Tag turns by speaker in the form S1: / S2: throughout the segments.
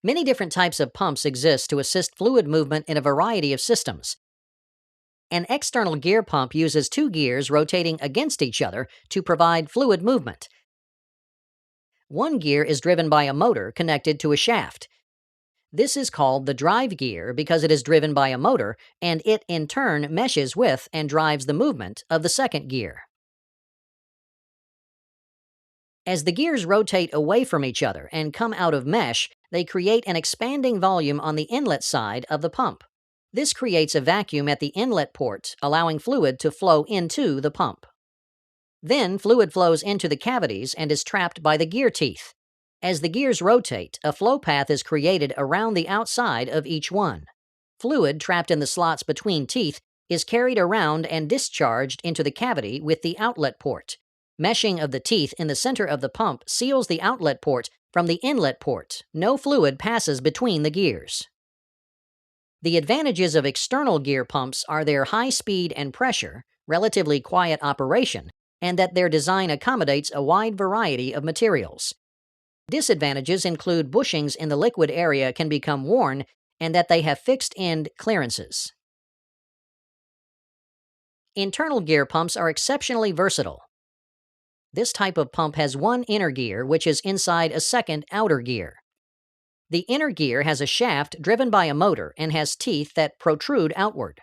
S1: Many different types of pumps exist to assist fluid movement in a variety of systems. An external gear pump uses two gears rotating against each other to provide fluid movement. One gear is driven by a motor connected to a shaft. This is called the drive gear because it is driven by a motor, and it in turn meshes with and drives the movement of the second gear. As the gears rotate away from each other and come out of mesh, they create an expanding volume on the inlet side of the pump. This creates a vacuum at the inlet port, allowing fluid to flow into the pump. Then fluid flows into the cavities and is trapped by the gear teeth. As the gears rotate, a flow path is created around the outside of each one. Fluid trapped in the slots between teeth is carried around and discharged into the cavity with the outlet port. Meshing of the teeth in the center of the pump seals the outlet port from the inlet port. No fluid passes between the gears. The advantages of external gear pumps are their high speed and pressure, relatively quiet operation, and that their design accommodates a wide variety of materials. Disadvantages include bushings in the liquid area can become worn and that they have fixed end clearances. Internal gear pumps are exceptionally versatile. This type of pump has one inner gear which is inside a second outer gear. The inner gear has a shaft driven by a motor and has teeth that protrude outward.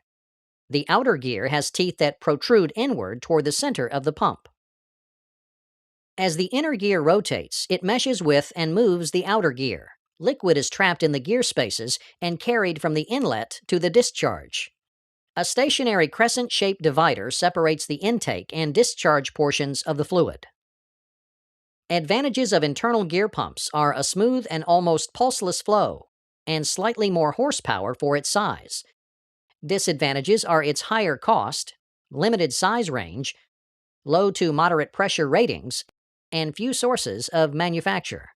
S1: The outer gear has teeth that protrude inward toward the center of the pump. As the inner gear rotates, it meshes with and moves the outer gear. Liquid is trapped in the gear spaces and carried from the inlet to the discharge. A stationary crescent-shaped divider separates the intake and discharge portions of the fluid. Advantages of internal gear pumps are a smooth and almost pulseless flow, and slightly more horsepower for its size. Disadvantages are its higher cost, limited size range, low to moderate pressure ratings, and few sources of manufacture.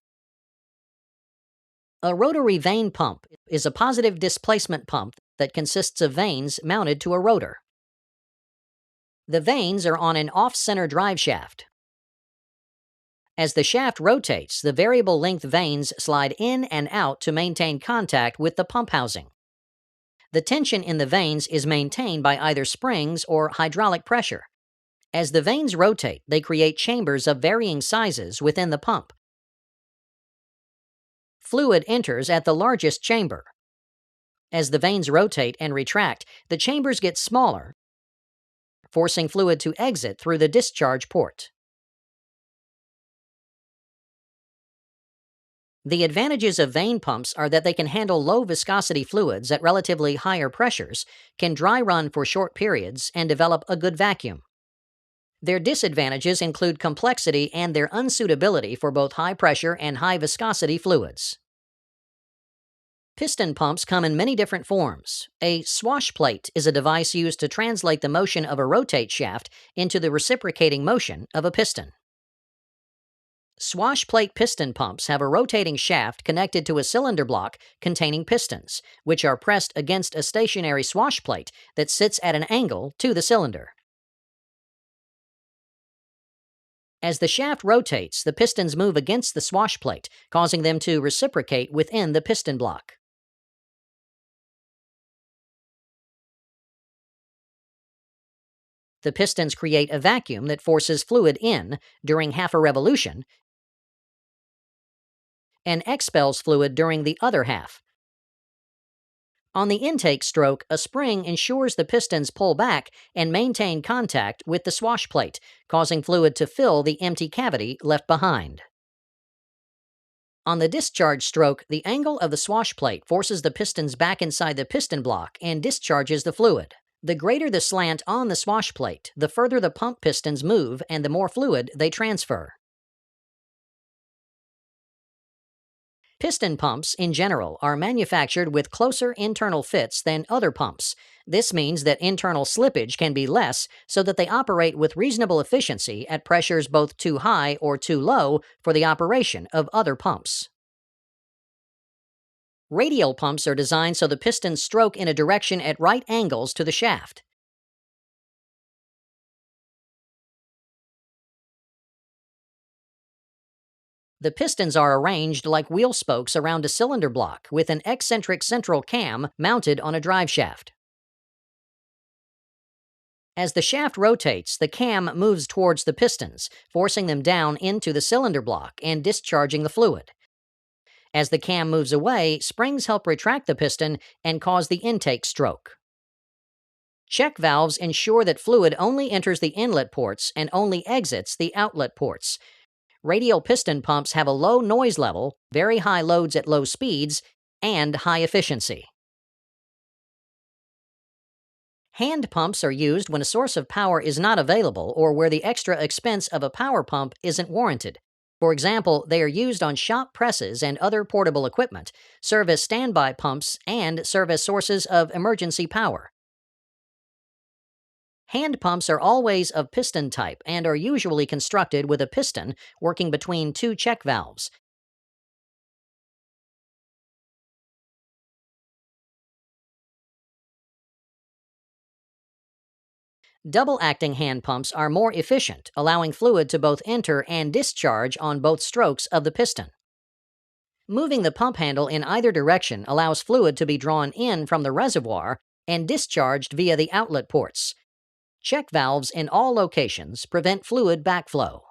S1: A rotary vane pump is a positive displacement pump that consists of vanes mounted to a rotor. The vanes are on an off-center drive shaft. As the shaft rotates, the variable length vanes slide in and out to maintain contact with the pump housing. The tension in the vanes is maintained by either springs or hydraulic pressure. As the vanes rotate, they create chambers of varying sizes within the pump. Fluid enters at the largest chamber. As the vanes rotate and retract, the chambers get smaller, forcing fluid to exit through the discharge port. The advantages of vane pumps are that they can handle low viscosity fluids at relatively higher pressures, can dry run for short periods, and develop a good vacuum. Their disadvantages include complexity and their unsuitability for both high pressure and high viscosity fluids. Piston pumps come in many different forms. A swash plate is a device used to translate the motion of a rotate shaft into the reciprocating motion of a piston. Swash plate piston pumps have a rotating shaft connected to a cylinder block containing pistons, which are pressed against a stationary swash plate that sits at an angle to the cylinder. As the shaft rotates, the pistons move against the swash plate, causing them to reciprocate within the piston block. The pistons create a vacuum that forces fluid in during half a revolution and expels fluid during the other half. On the intake stroke, a spring ensures the pistons pull back and maintain contact with the swash plate, causing fluid to fill the empty cavity left behind. On the discharge stroke, the angle of the swash plate forces the pistons back inside the piston block and discharges the fluid. The greater the slant on the swash plate, the further the pump pistons move and the more fluid they transfer. Piston pumps, in general, are manufactured with closer internal fits than other pumps. This means that internal slippage can be less so that they operate with reasonable efficiency at pressures both too high or too low for the operation of other pumps. Radial pumps are designed so the pistons stroke in a direction at right angles to the shaft. The pistons are arranged like wheel spokes around a cylinder block with an eccentric central cam mounted on a drive shaft. As the shaft rotates, the cam moves towards the pistons, forcing them down into the cylinder block and discharging the fluid. As the cam moves away, springs help retract the piston and cause the intake stroke. Check valves ensure that fluid only enters the inlet ports and only exits the outlet ports. Radial piston pumps have a low noise level, very high loads at low speeds, and high efficiency. Hand pumps are used when a source of power is not available or where the extra expense of a power pump isn't warranted. For example, they are used on shop presses and other portable equipment, serve as standby pumps, and serve as sources of emergency power. Hand pumps are always of piston type and are usually constructed with a piston working between two check valves. Double-acting hand pumps are more efficient, allowing fluid to both enter and discharge on both strokes of the piston. Moving the pump handle in either direction allows fluid to be drawn in from the reservoir and discharged via the outlet ports. Check valves in all locations prevent fluid backflow.